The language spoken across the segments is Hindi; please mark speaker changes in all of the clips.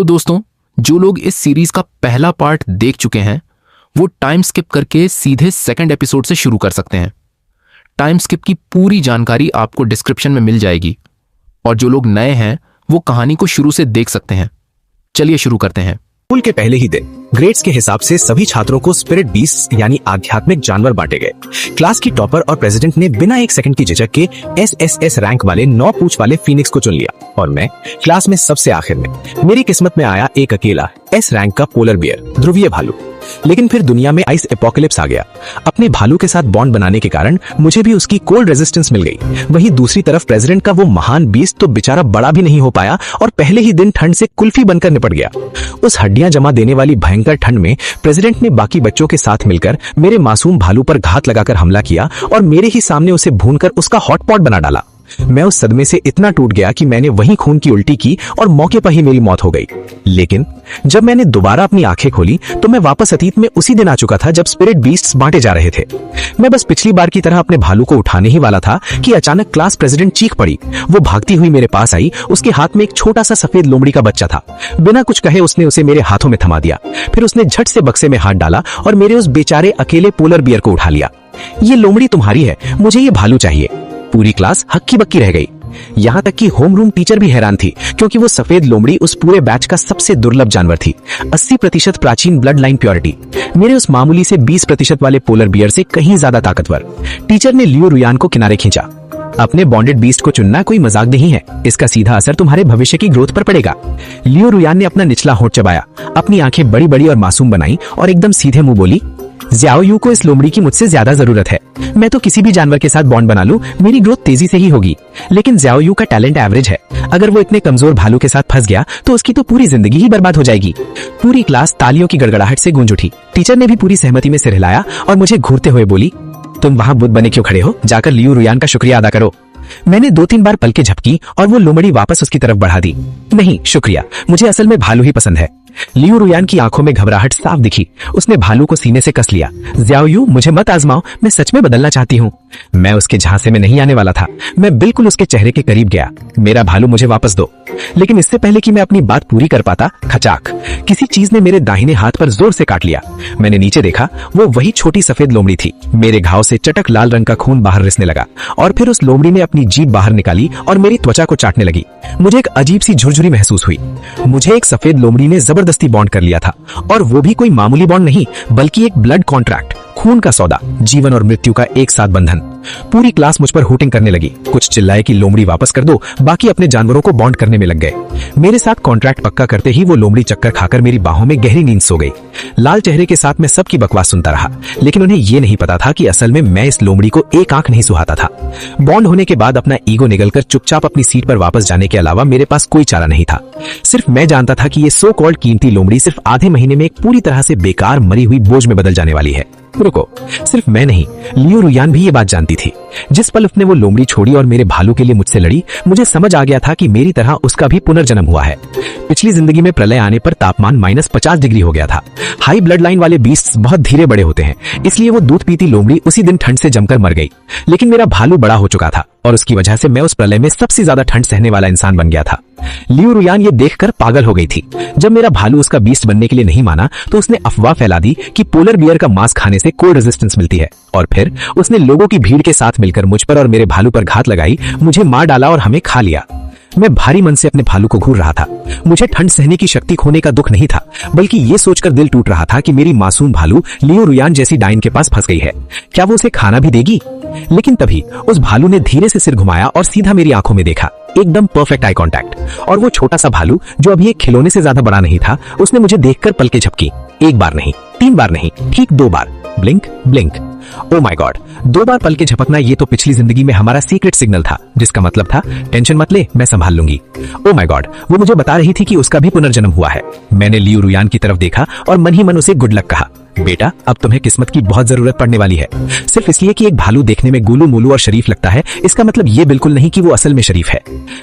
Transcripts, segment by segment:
Speaker 1: तो दोस्तों, जो लोग इस सीरीज का पहला पार्ट देख चुके हैं वो टाइम स्किप करके सीधे सेकंड एपिसोड से शुरू कर सकते हैं। टाइम स्किप की पूरी जानकारी आपको डिस्क्रिप्शन में मिल जाएगी और जो लोग नए हैं वो कहानी को शुरू से देख सकते हैं। चलिए शुरू करते हैं।
Speaker 2: स्कूल के पहले ही दिन ग्रेड्स के हिसाब से सभी छात्रों को स्पिरिट बीस्ट यानी आध्यात्मिक जानवर बांटे गए। क्लास की टॉपर और प्रेसिडेंट ने बिना एक सेकंड की झिझक के एसएसएस रैंक वाले 9 पूंछ वाले फीनिक्स को चुन लिया और मैं क्लास में सबसे आखिर में। मेरी किस्मत में आया एक अकेला एस रैंक का पोलर बियर ध्रुवीय भालू। लेकिन फिर दुनिया में आइस एपोकलिप्स आ गया। अपने भालू के साथ बॉन्ड बनाने के कारण मुझे भी उसकी कोल्ड रेजिस्टेंस मिल गई। वहीं दूसरी तरफ प्रेसिडेंट का वो महान बीस्ट तो बेचारा बड़ा भी नहीं हो पाया और पहले ही दिन ठंड से कुल्फी बनकर निपट गया। उस हड्डियां जमा देने वाली भयंकर ठंड में प्रेसिडेंट ने बाकी बच्चों के साथ मिलकर मेरे मासूम भालू पर घात लगाकर हमला किया और मेरे ही सामने उसे भूनकर उसका हॉटपॉट बना डाला। मैं उस सदमे से इतना टूट गया कि मैंने वहीं खून की उल्टी की और मौके पर ही मेरी मौत हो गई। लेकिन जब मैंने दोबारा अपनी आंखें खोली तो मैं वापस अतीत में उसी दिन आ चुका था जब स्पिरिट बीस्ट्स बांटे जा रहे थे। मैं बस पिछली बार की तरह अपने भालू को उठाने ही वाला था कि अचानक क्लास प्रेसिडेंट चीख पड़ी। वो भागती हुई मेरे पास आई। उसके हाथ में एक छोटा सा सफेद लोमड़ी का बच्चा था। बिना कुछ कहे उसने उसे मेरे हाथों में थमा दिया। फिर उसने झट से बक्से में हाथ डाला और मेरे उस बेचारे अकेले पोलर बियर को उठा लिया। ये लोमड़ी तुम्हारी है, मुझे ये भालू चाहिए। पूरी क्लास हक्की बक्की रह गई। यहाँ तक कि होमरूम टीचर भी हैरान थी क्योंकि वो सफेद लोमड़ी उस पूरे बैच का सबसे दुर्लभ जानवर थी। 80% प्राचीन ब्लड लाइन प्योरिटी, मेरे उस मामूली से 20% वाले पोलर बियर से कहीं ज्यादा ताकतवर। टीचर ने लियो रुयान को किनारे खींचा। अपने बॉन्डेड बीस्ट को चुनना कोई मजाक नहीं है, इसका सीधा असर तुम्हारे भविष्य की ग्रोथ पर पड़ेगा। लियो रुयान ने अपना निचला होंठ चबाया, अपनी आंखें बड़ी बड़ी और मासूम बनाई और एकदम सीधे मुंह बोली, ज़्याओ यू को इस लोमड़ी की मुझसे ज्यादा जरूरत है। मैं तो किसी भी जानवर के साथ बॉन्ड बना लूं, मेरी ग्रोथ तेजी से ही होगी। लेकिन ज़्याओ यू का टैलेंट एवरेज है। अगर वो इतने कमजोर भालू के साथ फंस गया तो उसकी तो पूरी जिंदगी ही बर्बाद हो जाएगी। पूरी क्लास तालियों की गड़गड़ाहट से गूंज उठी। टीचर ने भी पूरी सहमति में सिर हिलाया और मुझे घूरते हुए बोली, तुम वहां बुद्ध बने क्यों खड़े हो? जाकर लियो रुयान का शुक्रिया अदा करो। मैंने 2-3 बार पलकें झपकी और वो लोमड़ी वापस उसकी तरफ बढ़ा दी। नहीं शुक्रिया, मुझे असल में भालू ही पसंद है। लियो रुयान की आंखों में घबराहट साफ दिखी। उसने भालू को सीने से कस लिया। ज़्याओ यू, मुझे मत आजमाओ, मैं सच में बदलना चाहती हूँ। मैं उसके झांसे में नहीं आने वाला था। मैं बिल्कुल उसके चेहरे के करीब गया। मेरा भालू मुझे वापस दो। लेकिन इससे पहले कि मैं अपनी बात पूरी कर पाता, खचाक, किसी चीज ने मेरे दाहिने हाथ पर जोर से काट लिया। मैंने नीचे देखा, वो वही छोटी सफेद लोमड़ी थी। मेरे घाव से चटक लाल रंग का खून बाहर रिसने लगा और फिर उस लोमड़ी ने अपनी जीभ बाहर निकाली और मेरी त्वचा को चाटने लगी। मुझे एक अजीब सी झुरझुरी महसूस हुई। मुझे एक सफेद लोमड़ी ने जबरदस्ती बॉन्ड कर लिया था और वो भी कोई मामूली बॉन्ड नहीं बल्कि एक ब्लड कॉन्ट्रैक्ट, खून का सौदा, जीवन और मृत्यु का एक साथ बंधन। पूरी क्लास मुझ पर हूटिंग करने लगी। कुछ चिल्लाए कि लोमड़ी वापस कर दो, बाकी अपने जानवरों को बॉन्ड करने में लग गए। मेरे साथ कॉन्ट्रैक्ट पक्का करते ही वो लोमड़ी चक्कर खाकर मेरी बाहों में गहरी नींद सो गई। लाल चेहरे के साथ मैं सबकी बकवास सुनता रहा, लेकिन उन्हें ये नहीं पता था कि असल में मैं इस लोमड़ी को एक आंख नहीं सुहाता था। बॉन्ड होने के बाद अपना ईगो निगलकर चुपचाप अपनी सीट पर वापस जाने के अलावा मेरे पास कोई चारा नहीं था। सिर्फ मैं जानता था कि ये सो कॉल्ड कीमती लोमड़ी सिर्फ आधे महीने में एक पूरी तरह से बेकार मरी हुई बोझ में बदल जाने वाली है। रुको, सिर्फ मैं नहीं, लियो रुयान भी ये बात जानती थी। जिस पल उसने वो लोमड़ी छोड़ी और मेरे भालू के लिए मुझसे लड़ी, मुझे समझ आ गया था कि मेरी तरह उसका भी पुनर्जन्म हुआ है। पिछली जिंदगी में प्रलय आने पर तापमान -50 डिग्री हो गया था। हाई ब्लड लाइन वाले बीस्ट्स बहुत धीरे बड़े होते हैं, इसलिए वो दूध पीती लोमड़ी उसी दिन ठंड से जमकर मर गई। लेकिन मेरा भालू बड़ा हो चुका था और उसकी वजह से मैं उस प्रलय में सबसे ज्यादा ठंड सहने वाला इंसान बन गया था। लियो रुयान ये देखकर पागल हो गई थी। जब मेरा भालू उसका बीस्ट बनने के लिए नहीं माना तो उसने अफवाह फैला दी कि पोलर बियर का मांस खाने से कोल्ड रेजिस्टेंस मिलती है और फिर उसने लोगों की भीड़ के साथ मिलकर मुझ पर और मेरे भालू पर घात लगाई, मुझे मार डाला और हमें खा लिया। मैं भारी मन से अपने भालू को घूर रहा था। मुझे ठंड सहने की शक्ति खोने का दुख नहीं था, बल्कि ये सोचकर दिल टूट रहा था कि मेरी मासूम भालू लियो रुयान जैसी डाइन के पास फंस गई है। क्या वो उसे खाना भी देगी? लेकिन तभी उस भालू ने धीरे से सिर घुमाया और सीधा मेरी आंखों में देखा। एकदम परफेक्ट आई कांटेक्ट। और वो छोटा सा भालू जो अभी एक खिलौने से ज्यादा बड़ा नहीं था, उसने मुझे देखकर पलकें झपकी। 1 बार नहीं, 3 बार नहीं, ठीक 2 बार। Blink blink. Oh my god, 2 बार पलकें झपकना, ये तो पिछली जिंदगी में हमारा सीक्रेट सिग्नल था, जिसका मतलब था टेंशन मत ले, मैं संभाल लूंगी। ओ माय गॉड, वो मुझे बता रही थी कि उसका भी पुनर्जन्म हुआ है। मैंने लियो रुयान की तरफ देखा और मन ही मन उसे गुड लक कहा। बेटा, अब तुम्हें किस्मत की बहुत जरूरत पड़ने वाली है। सिर्फ इसलिए कि एक भालू देखने में गुलू मुलू और शरीफ लगता है, इसका मतलब ये बिल्कुल नहीं कि वो असल में शरीफ है।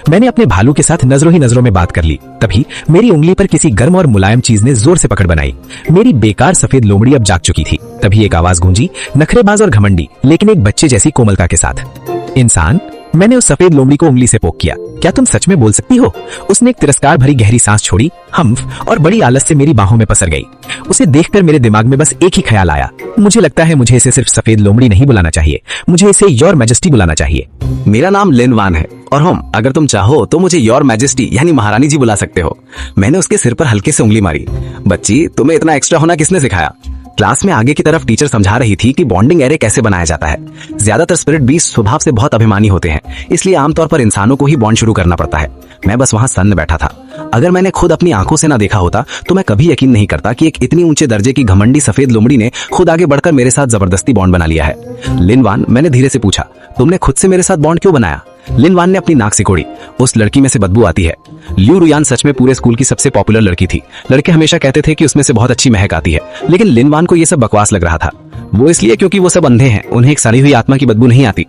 Speaker 2: मैंने अपने भालू के साथ नजरों ही नजरों में बात कर ली। तभी मेरी उंगली पर किसी गर्म और मुलायम चीज ने जोर से पकड़ बनाई। मेरी बेकार सफेद लोमड़ी अब जाग चुकी थी। तभी एक आवाज गूंजी, नखरेबाज और घमंडी, लेकिन एक बच्चे जैसी कोमलता के साथ। इंसान, मैंने उस सफेद लोमड़ी को उंगली से पोक किया। क्या तुम सच में बोल सकती हो? उसने एक तिरस्कार भरी गहरी सांस छोड़ी, हम्फ, और बड़ी आलस से मेरी बाहों में पसर गई। उसे देखकर मेरे दिमाग में बस एक ही ख्याल आया, मुझे लगता है मुझे इसे सिर्फ सफेद लोमड़ी नहीं बुलाना चाहिए, मुझे इसे योर मैजेस्टी बुलाना चाहिए।
Speaker 3: मेरा नाम लिन वान है और अगर तुम चाहो तो मुझे योर मैजेस्टी यानी महारानी जी बुला सकते हो। मैंने उसके सिर पर हल्के से उंगली मारी। बच्ची, तुम्हें इतना एक्स्ट्रा होना किसने सिखाया? क्लास में आगे की तरफ टीचर समझा रही थी कि बॉन्डिंग एरे कैसे बनाया जाता है। ज्यादातर स्पिरिट बीस्ट स्वभाव से बहुत अभिमानी होते हैं, इसलिए आमतौर पर इंसानों को ही बॉन्ड शुरू करना पड़ता है। मैं बस वहां सन्न बैठा था। अगर मैंने खुद अपनी आंखों से ना देखा होता तो मैं कभी यकीन नहीं करता कि एक इतनी ऊंचे दर्जे की घमंडी सफेद लोमड़ी ने खुद आगे बढ़कर मेरे साथ जबरदस्ती बॉन्ड बना लिया है। लिन वान, मैंने धीरे से पूछा, तुमने खुद से मेरे साथ बॉन्ड क्यों बनाया? लिन वान ने अपनी नाक सिकोड़ी। उस लड़की में से बदबू आती है। लियू रुयान सच में पूरे स्कूल की सबसे पॉपुलर लड़की थी। लड़के हमेशा कहते थे कि उसमें से बहुत अच्छी महक आती है, लेकिन लिन वान को यह सब बकवास लग रहा था। वो इसलिए क्योंकि वो सब अंधे हैं, उन्हें एक सड़ी हुई आत्मा की बदबू नहीं आती।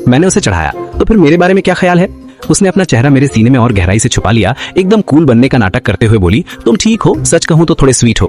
Speaker 3: मैंने उसे चढ़ाया, तो फिर मेरे बारे में क्या ख्याल है? उसने अपना चेहरा मेरे सीने में और गहराई से छुपा लिया, एकदम कूल बनने का नाटक करते हुए बोली, तुम ठीक हो, सच कहूं तो थोड़े स्वीट हो।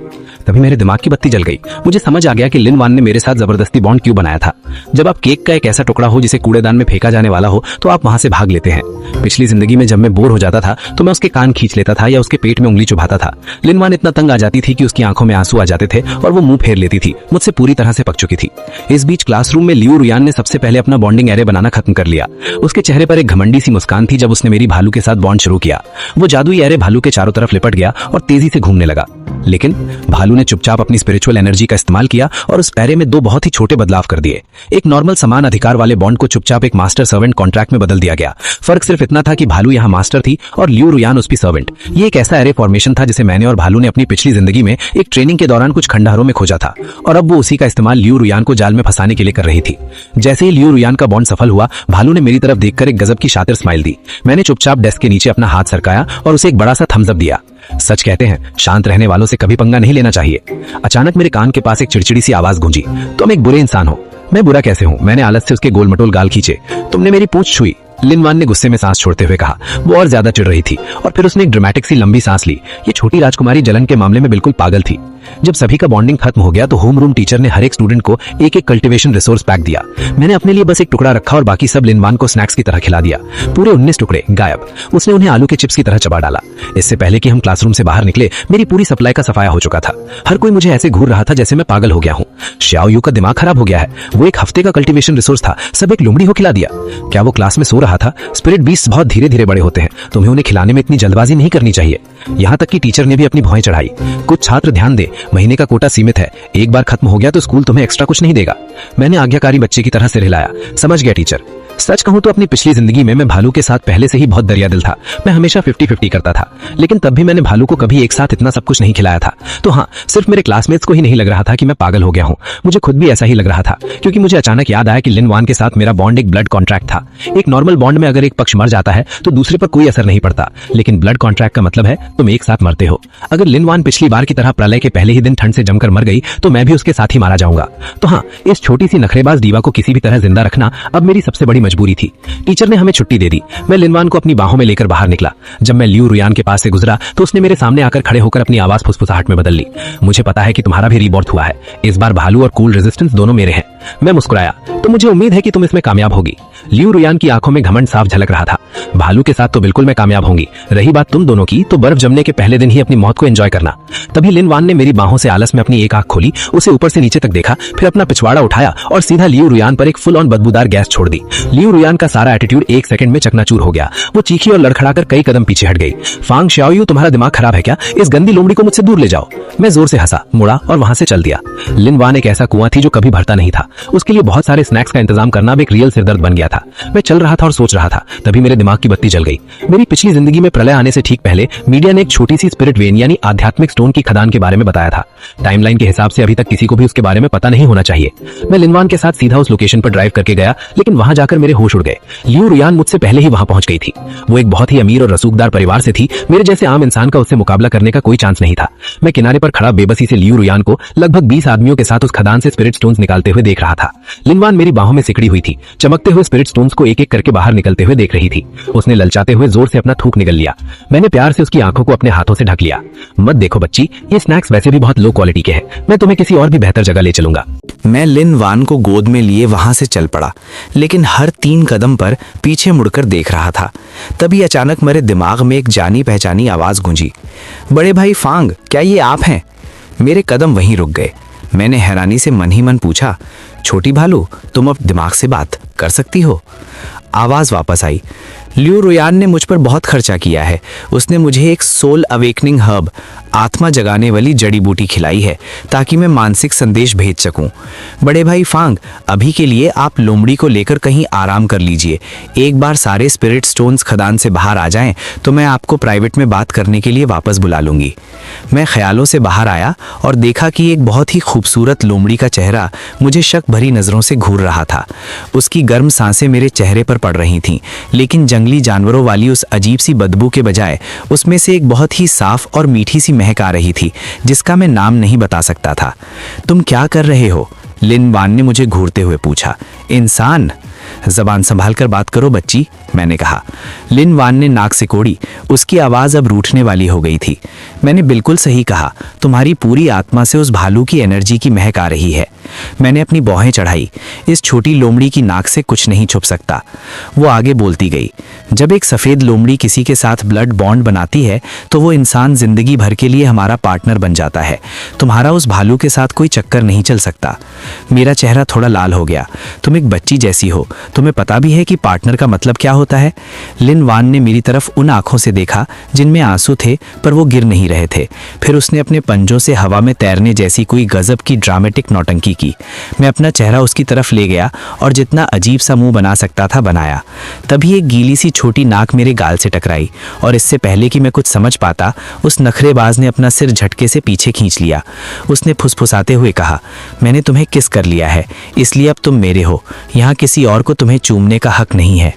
Speaker 3: तभी मेरे दिमाग की बत्ती जल गई। मुझे समझ आ गया कि लिन वान ने मेरे साथ जबरदस्ती बॉन्ड क्यों बनाया था। जब आप केक का एक ऐसा टुकड़ा हो जिसे कूड़ेदान में फेंका जाने वाला हो तो आप वहां से भाग लेते हैं। पिछली जिंदगी में जब मैं बोर हो जाता था तो मैं उसके कान खींच लेता था या उसके पेट में उंगली चुभाता था। लिन वान इतना तंग आ जाती थी कि उसकी आंखों में आंसू आ जाते थे और वो मुंह फेर लेती थी। मुझसे पूरी तरह से पक चुकी थी। इस बीच क्लासरूम में लियू रुयान ने सबसे पहले अपना बॉन्डिंग एरे बनाना खत्म कर लिया। उसके चेहरे पर एक घमंडी सी मुस्कान थी जब उसने मेरी भालू के साथ बॉन्ड शुरू किया। वो जादुई एरे भालू के चारों तरफ लिपट गया और तेजी से घूमने लगा। लेकिन भालू ने चुपचाप अपनी स्पिरिचुअल एनर्जी का इस्तेमाल किया और उस एरे में दो बहुत ही छोटे बदलाव कर दिए। एक नॉर्मल समान अधिकार वाले बॉन्ड को चुपचाप एक मास्टर सर्वेंट कॉन्ट्रैक्ट में बदल दिया गया। फर्क सिर्फ इतना था कि भालू यहाँ मास्टर थी और लियू रुयान उसकी सर्वेंट। ये एक ऐसा एरे फॉर्मेशन था जिसे मैंने और भालू ने अपनी पिछली जिंदगी में एक ट्रेनिंग के दौरान कुछ खंडहरों में खोजा था और अब वो उसी का इस्तेमाल लियू रुयान को जाल में फंसाने के लिए कर रही थी। जैसे ही लियू रुयान का बॉन्ड सफल हुआ, भालू ने मेरी तरफ देखकर एक गजब की शातिर स्माइल दी। मैंने चुपचाप डेस्क के नीचे अपना हाथ सरकाया और उसे एक बड़ा सा थम्स अप दिया। सच कहते हैं, शांत रहने वालों से कभी पंगा नहीं लेना चाहिए। अचानक मेरे कान के पास एक चिड़चिड़ी सी आवाज गूंजी, तुम एक बुरे इंसान हो। मैं बुरा कैसे हूं? मैंने आलस से उसके गोल मटोल गाल खींचे। तुमने मेरी पूंछ छुई, लिन वान ने गुस्से में सांस छोड़ते हुए कहा। वो और ज्यादा चिढ़ रही थी और फिर उसने एक ड्रामेटिक सी लंबी सांस ली। ये छोटी राजकुमारी जलन के मामले में बिल्कुल पागल थी। जब सभी का बॉन्डिंग खत्म हो गया तो होम रूम टीचर ने हर एक स्टूडेंट को एक एक कल्टीवेशन रिसोर्स पैक दिया। मैंने अपने लिए बस एक टुकड़ा रखा और बाकी सब लिन वान को स्नैक्स की तरह खिला दिया। पूरे 19 टुकड़े गायब। उसने उन्हें आलू के चिप्स की तरह चबा डाला। इससे पहले कि हम क्लासरूम से बाहर निकले, मेरी पूरी सप्लाई का सफाया हो चुका था। हर कोई मुझे ऐसे घूर रहा था जैसे मैं पागल हो गया हूँ। श्याओ यू का दिमाग खराब हो गया है। वो एक हफ्ते का कल्टीवेशन रिसोर्स था, सब एक लोमड़ी हो खिला दिया। क्या वो क्लास में सो रहा था? स्पिरिट बीस्ट बहुत धीरे धीरे बड़े होते हैं, तुम्हें उन्हें खिलाने में इतनी जल्दबाजी नहीं करनी चाहिए। यहाँ तक कि टीचर ने भी अपनी भौएं चढ़ाई। कुछ छात्र ध्यान दे, महीने का कोटा सीमित है, एक बार खत्म हो गया तो स्कूल तुम्हें एक्स्ट्रा कुछ नहीं देगा। मैंने आज्ञाकारी बच्चे की तरह सिर हिलाया। समझ गया टीचर। सच कहूं तो अपनी पिछली जिंदगी में मैं भालू के साथ पहले से ही बहुत दरिया दिल था। मैं हमेशा 50-50 करता था, लेकिन तब भी मैंने भालू को कभी एक साथ इतना सब कुछ नहीं खिलाया था। तो हाँ, सिर्फ मेरे क्लासमेट्स को ही नहीं लग रहा था कि मैं पागल हो गया हूँ, मुझे खुद भी ऐसा ही लग रहा था। क्योंकि मुझे अचानक याद आया कि लिन वान के साथ मेरा बॉन्ड एक ब्लड कॉन्ट्रैक्ट था। एक नॉर्मल बॉन्ड में अगर एक पक्ष मर जाता है तो दूसरे पर कोई असर नहीं पड़ता, लेकिन ब्लड कॉन्ट्रैक्ट का मतलब है तुम एक साथ मरते हो। अगर लिन वान पिछली बार की तरह प्रलय के पहले ही दिन ठंड से जमकर मर गई तो मैं भी उसके साथ ही मारा जाऊंगा। तो हाँ, इस छोटी सी नखरेबाज दीवा को किसी भी तरह जिंदा रखना अब मेरी सबसे बड़ी मजबूरी थी। टीचर ने हमें छुट्टी दे दी। मैं लिन वान को अपनी बाहों में लेकर बाहर निकला। जब मैं लियू रुयान के पास से गुजरा तो उसने मेरे सामने आकर खड़े होकर अपनी आवाज फुसफुसाहट में बदल ली। मुझे पता है कि तुम्हारा भी रीबॉर्थ हुआ है। इस बार भालू और कूल रेजिस्टेंस दोनों मेरे हैं। मैं मुस्कुराया, तो मुझे उम्मीद है कि तुम इसमें कामयाब होगी। लियू रुयान की आंखों में घमंड साफ झलक रहा था। भालू के साथ तो बिल्कुल मैं कामयाब होंगी। रही बात तुम दोनों की, तो बर्फ जमने के पहले दिन ही अपनी मौत को एंजॉय करना। तभी लिन वान ने मेरी बाहों से आलस में अपनी एक आंख खोली, उसे ऊपर से नीचे तक देखा, फिर अपना पिछवाड़ा उठाया और सीधा लियू रुयान पर एक फुल ऑन बदबूदार गैस छोड़ दी। लियू रुयान का सारा एटीट्यूड एक सेकंड में चकनाचूर हो गया। वो चीखी और लड़खड़ाकर कई कदम पीछे हट गई। फांग श्याओयू, तुम्हारा दिमाग खराब है क्या? इस गंदी लोमड़ी को मुझसे दूर ले जाओ। मैं जोर से हंसा, मुड़ा और वहां से चल दिया। लिन वान एक ऐसा कुआं थी जो कभी भरता नहीं था। उसके लिए बहुत सारे स्नैक्स का इंतजाम करना अब एक रियल सिरदर्द बन गया था। मैं चल रहा था और सोच रहा था, तभी मेरे दिमाग की बत्ती जल गई। मेरी पिछली जिंदगी में प्रलय आने से ठीक पहले मीडिया ने एक छोटी सी स्पिरिट वेन यानी आध्यात्मिक स्टोन की खदान के बारे में बताया था। टाइमलाइन के हिसाब से अभी तक किसी को भी उसके बारे में पता नहीं होना चाहिए। मैं लिन वान के साथ सीधा उस लोकेशन पर ड्राइव करके गया, लेकिन वहां जाकर मेरे होश उड़ गए। लियू रुयान मुझसे पहले ही वहां पहुंच गई थी। वो एक बहुत ही अमीर और रसूखदार परिवार से थी। मेरे जैसे आम इंसान का उससे मुकाबला करने का कोई चांस नहीं था। मैं किनारे पर
Speaker 2: पर खड़ा बेबसी से लियू रुयान को लगभग 20 आदमियों के साथ उस खदान से स्पिरिट स्टोन्स निकालते हुए देख रहा था। लिनवान मेरी बाहों में सिकड़ी हुई थी, चमकते हुए स्पिरिट स्टोन्स को एक एक करके बाहर निकलते हुए देख रही थी। उसने ललचाते हुए जोर से अपना थूक निगल लिया। मैंने प्यार से उसकी आंखों को अपने हाथों से ढक लिया। मत देखो बच्ची, ये स्नैक्स वैसे भी बहुत लो क्वालिटी के हैं, मैं तुम्हें किसी और भी बेहतर जगह ले चलूंगा।
Speaker 4: मैं लिन वान को गोद में लिए वहां से चल पड़ा, लेकिन हर 3 कदम पर पीछे मुड़कर देख रहा था। तभी अचानक मेरे दिमाग में एक जानी पहचानी आवाज गूंजी, बड़े भाई फांग, क्या ये आप हैं? मेरे कदम वहीं रुक गए। मैंने हैरानी से मन ही मन पूछा, छोटी भालू, तुम अब दिमाग से बात कर सकती हो? आवाज वापस आई, लियू रुयान ने मुझ पर बहुत खर्चा किया है। उसने मुझे एक सोल अवेकनिंग हर्ब, आत्मा जगाने वाली जड़ी बूटी खिलाई है ताकि मैं मानसिक संदेश भेज सकूं। बड़े भाई फांग, अभी के लिए आप लोमड़ी को लेकर कहीं आराम कर लीजिए। एक बार सारे स्पिरिट स्टोन्स खदान से बाहर आ जाएं तो मैं आपको प्राइवेट में बात करने के लिए वापस बुला लूंगी। मैं ख्यालों से बाहर आया और देखा कि एक बहुत ही खूबसूरत लोमड़ी का चेहरा मुझे शक भरी नजरों से घूर रहा था। उसकी गर्म सांसें मेरे चेहरे पर पड़ रही थीं, लेकिन जंगली जानवरों वाली उस अजीब सी बदबू के बजाय उसमें से एक बहुत ही साफ और मीठी सी महक आ रही थी, जिसका मैं नाम नहीं बता सकता था। तुम क्या कर रहे हो? लिन वान ने मुझे घूरते हुए पूछा। इंसान, जबान संभाल कर बात करो बच्ची, मैंने कहा। लिन वान ने नाक सिकोड़ी। उसकी आवाज अब रूठने वाली हो गई थी। मैंने बिल्कुल सही कहा, तुम्हारी पूरी आत्मा से उस भालू की एनर्जी की महक आ रही है। मैंने अपनी भौहें चढ़ाई। इस छोटी लोमड़ी की नाक से कुछ नहीं छुप सकता। वो आगे बोलती गई, जब एक सफेद लोमड़ी किसी के साथ ब्लड बॉन्ड बनाती है तो वो इंसान जिंदगी भर के लिए हमारा पार्टनर बन जाता है। तुम्हारा उस भालू के साथ कोई चक्कर नहीं चल सकता। मेरा चेहरा थोड़ा लाल हो गया। तुम एक बच्ची जैसी हो, तुम्हें पता भी है कि पार्टनर का मतलब क्या होता है? लिन वान ने मेरी तरफ उन आंखों से देखा जिनमें आंसू थे पर वो गिर नहीं रहे थे। फिर उसने अपने पंजों से हवा में तैरने जैसी कोई गजब की ड्रामेटिक नौटंकी की। मैं अपना चेहरा उसकी तरफ ले गया और जितना अजीब सा मुंह बना सकता था बनाया। तभी एक गीली सी छोटी नाक मेरे गाल से टकराई और इससे पहले कि मैं कुछ समझ पाता, उस नखरेबाज ने अपना सिर झटके से पीछे खींच लिया। उसने फुसफुसाते हुए कहा, मैंने तुम्हें किस कर लिया है, इसलिए अब तुम मेरे हो। यहाँ किसी और को तुम्हें चूमने का हक नहीं है।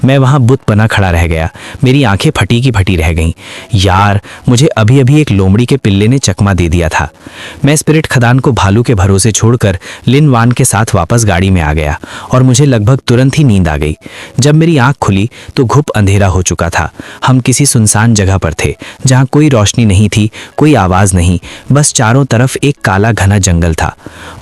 Speaker 4: मैं वहां बुत बना खड़ा रह गया। मेरी आंखें फटी की फटी रह गईं। यार, मुझे अभी अभी एक लोमड़ी के पिल्ले ने चकमा दे दिया था। मैं स्पिरिट खदान को भालू के भरोसे छोड़कर लिन वान के साथ वापस गाड़ी में आ गया और मुझे लगभग तुरंत ही नींद आ गई। जब मेरी आंख खुली तो घुप अंधेरा हो चुका था। हम किसी सुनसान जगह पर थे जहां कोई रोशनी नहीं थी, कोई आवाज नहीं, बस चारों तरफ एक काला घना जंगल था।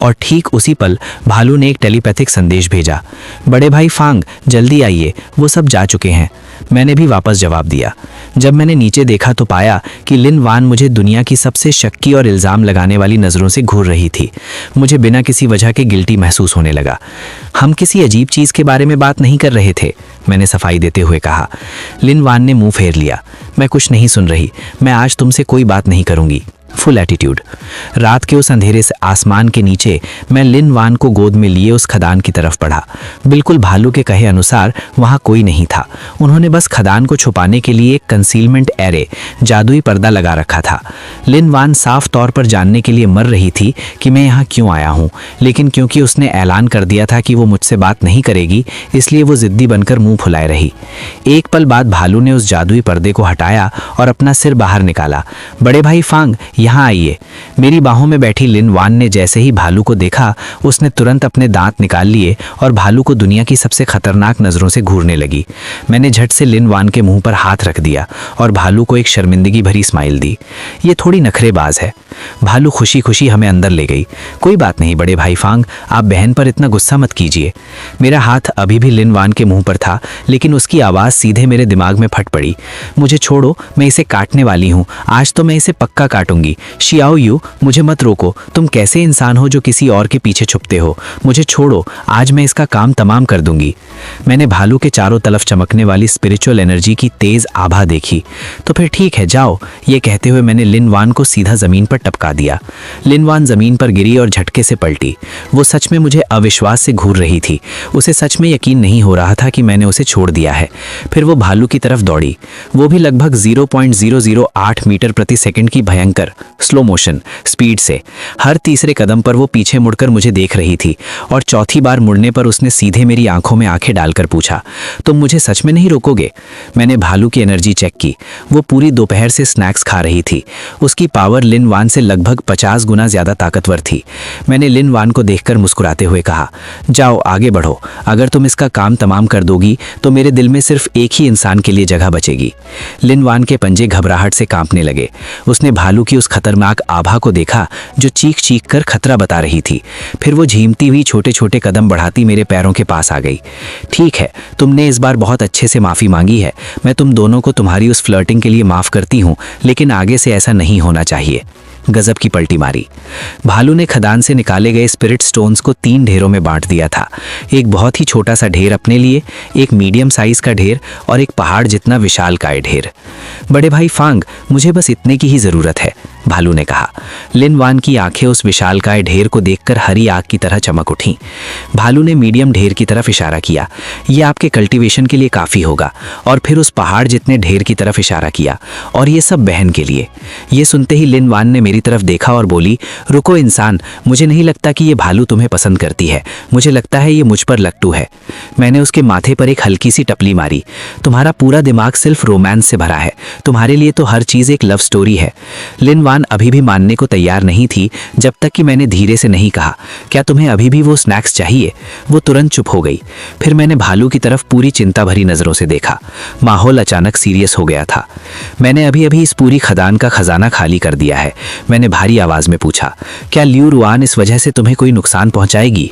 Speaker 4: और ठीक उसी पल भालू ने एक टेलीपैथिक संदेश भेजा, बड़े भाई फांग, जल्दी आइए, वो सब जा चुके हैं। मैंने भी वापस जवाब दिया। जब मैंने नीचे देखा तो पाया कि लिन वान मुझे दुनिया की सबसे शक्की और इल्जाम लगाने वाली नजरों से घूर रही थी। मुझे बिना किसी वजह के गिल्टी महसूस होने लगा। हम किसी अजीब चीज के बारे में बात नहीं कर रहे थे, मैंने सफाई देते हुए कहा। लिन वान ने मुंह फेर लिया। मैं कुछ नहीं सुन रही, मैं आज तुमसे कोई बात नहीं करूंगी। Full attitude. रात के उस अंधेरे से आसमान के नीचे मैं लिन वान को गोद में लिए उस खदान की तरफ बढ़ा। बिल्कुल भालू के कहे अनुसार वहां कोई नहीं था। उन्होंने बस खदान को छुपाने के लिए एक कंसीलमेंट एरे, जादुई पर्दा लगा रखा था। लिन वान साफ तौर पर जानने के लिए मर रही थी कि मैं यहाँ क्यों आया हूँ, लेकिन क्योंकि उसने ऐलान कर दिया था कि वो मुझसे बात नहीं करेगी, इसलिए वो जिद्दी बनकर मुंह फुलाए रही। एक पल बाद भालू ने उस जादुई पर्दे को हटाया और अपना सिर बाहर निकाला। बड़े भाई फांग, यहाँ आइए। मेरी बाहों में बैठी लिन वान ने जैसे ही भालू को देखा, उसने तुरंत अपने दांत निकाल लिए और भालू को दुनिया की सबसे खतरनाक नजरों से घूरने लगी। मैंने झट से लिन वान के मुंह पर हाथ रख दिया और भालू को एक शर्मिंदगी भरी स्माइल दी। ये थोड़ी नखरेबाज है। भालू खुशी खुशी हमें अंदर ले गई। कोई बात नहीं बड़े भाई फांग, आप बहन पर इतना गुस्सा मत कीजिए। मेरा हाथ अभी भी लिन वान के मुंह पर था, लेकिन उसकी आवाज सीधे मेरे दिमाग में फट पड़ी। मुझे छोड़ो, मैं इसे काटने वाली हूँ। आज तो मैं इसे पक्का काटूंगी। शियाओ यू, मुझे मत रोको। तुम कैसे इंसान हो जो किसी और के पीछे छुपते हो? मुझे छोड़ो, आज मैं इसका काम तमाम कर दूंगी। मैंने भालू के चारों तरफ चमकने वाली स्पिरिचुअल एनर्जी की तेज आभा देखी। तो फिर ठीक है, जाओ। ये कहते हुए मैंने लिन वान को सीधा जमीन पर टपका दिया। लिन वान जमीन पर गिरी और झटके से पलटी। वो सच में मुझे अविश्वास से घूर रही थी। उसे सच में यकीन नहीं हो रहा था कि मैंने उसे छोड़ दिया है। फिर वो भालू की तरफ दौड़ी, वो भी लगभग 0.008 मीटर प्रति सेकंड की भयंकर स्लो मोशन स्पीड से। हर तीसरे कदम पर वो पीछे मुड़कर मुझे देख रही थी और चौथी बार मुड़ने पर उसने सीधे मेरी आंखों में आंखें डालकर पूछा, तुम मुझे सच में नहीं रोकोगे? दोगे? मैंने भालू की एनर्जी चेक की। वो पूरी दोपहर से स्नैक्स खा रही थी। उसकी पावर लिन वान से लगभग 50 गुना ज्यादा ताकतवर थी। मैंने लिन वान को देखकर मुस्कुराते हुए कहा, जाओ आगे बढ़ो। अगर तुम इसका काम तमाम कर दोगी तो मेरे दिल में सिर्फ एक ही इंसान के लिए जगह बचेगी। लिन वान के पंजे घबराहट से कांपने लगे। उसने भालू की उस खतरनाक आभा को देखा जो चीख चीख कर खतरा बता रही थी। फिर वो झीमती हुई छोटे छोटे कदम बढ़ाती मेरे पैरों के पास आ गई। ठीक है, तुमने इस बार बहुत अच्छे से माफी मांगी है। मैं तुम दोनों को तुम्हारी उस फ्लर्टिंग के लिए माफ करती हूँ, लेकिन आगे से ऐसा नहीं होना चाहिए। गजब की पलटी मारी। भालू ने खदान से निकाले गए स्पिरिट स्टोन्स को 3 ढेरों में बांट दिया था। एक बहुत ही छोटा सा ढेर अपने लिए, एक मीडियम साइज का ढेर और एक पहाड़ जितना विशालकाय ढेर। बड़े भाई फांग, मुझे बस इतने की ही जरूरत है, भालू ने कहा। लिन वान की आंखें उस विशालकाय ढेर को देखकर हरी आग की तरह चमक उठीं। भालू ने मीडियम ढेर की तरफ इशारा किया। यह आपके कल्टीवेशन के लिए काफी होगा। और फिर उस पहाड़ जितने ढेर की तरफ इशारा किया। और ये सब बहन के लिए। ये सुनते ही लिन वान ने मेरी तरफ देखा और बोली, रुको इंसान, मुझे नहीं लगता कि ये भालू तुम्हें पसंद करती है। मुझे लगता है ये मुझ पर लट्टू है। मैंने उसके माथे पर एक हल्की सी टपली मारी। तुम्हारा पूरा दिमाग सिर्फ रोमांस से भरा है। तुम्हारे लिए तो हर चीज एक लव स्टोरी है। लिन वान अभी भी मानने को तैयार नहीं थी, जब तक कि मैंने धीरे से नहीं कहा, क्या तुम्हें अभी भी वो स्नैक्स चाहिए? वो तुरंत चुप हो गई। फिर मैंने भालू की तरफ पूरी चिंता भरी नजरों से देखा। माहौल अचानक सीरियस हो गया था। मैंने अभी अभी इस पूरी खदान का खजाना खाली कर दिया है। मैंने भारी आवाज में पूछा, क्या ल्यू रुआन इस वजह से तुम्हें कोई नुकसान पहुंचाएगी?